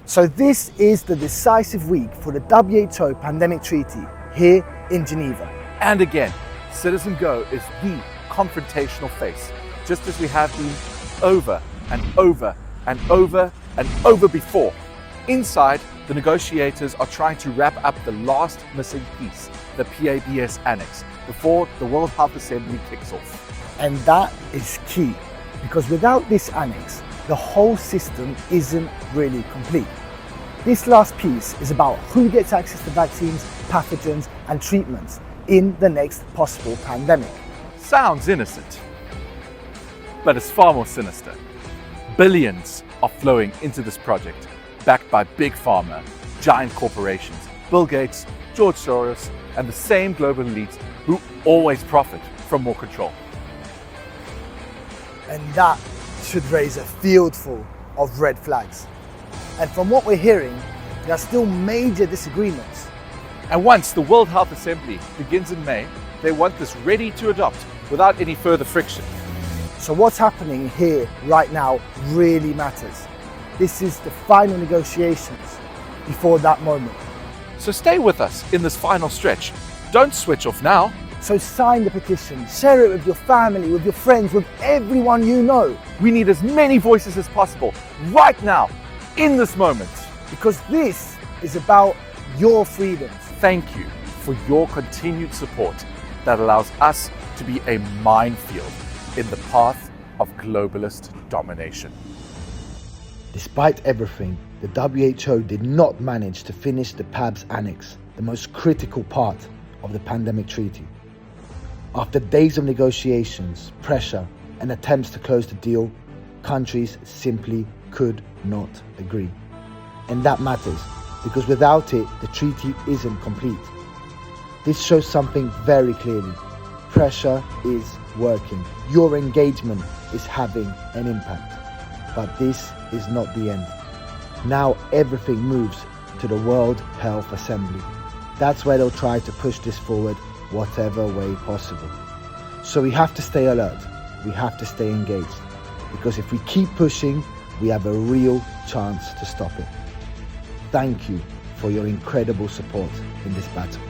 So this is the decisive week for the WHO Pandemic Treaty here in Geneva. And again, Citizen Go is the confrontational face, just as we have been over and over and over and over before. Inside, the negotiators are trying to wrap up the last missing piece, the PABS Annex, before the World Health Assembly kicks off. And that is key, because without this annex, the whole system isn't really complete. This last piece is about who gets access to vaccines, pathogens and treatments in the next possible pandemic. Sounds innocent, but it's far more sinister. Billions are flowing into this project, backed by big pharma, giant corporations, Bill Gates, George Soros, and the same global elites who always profit from more control. And that should raise a field full of red flags. And from what we're hearing, there are still major disagreements. And once the World Health Assembly begins in May, they want this ready to adopt without any further friction. So what's happening here right now really matters. This is the final negotiations before that moment. So stay with us in this final stretch. Don't switch off now. So sign the petition, share it with your family, with your friends, with everyone you know. We need as many voices as possible right now, in this moment. Because this is about your freedoms. Thank you for your continued support that allows us to be a minefield in the path of globalist domination. Despite everything, the WHO did not manage to finish the PABS Annex, the most critical part of the pandemic treaty. After days of negotiations, pressure, and attempts to close the deal, countries simply could not agree. And that matters, because without it, the treaty isn't complete. This shows something very clearly. Pressure is working. Your engagement is having an impact. But this is not the end. Now everything moves to the World Health Assembly. That's where they'll try to push this forward whatever way possible. So we have to stay alert. We have to stay engaged. Because if we keep pushing, we have a real chance to stop it. Thank you for your incredible support in this battle.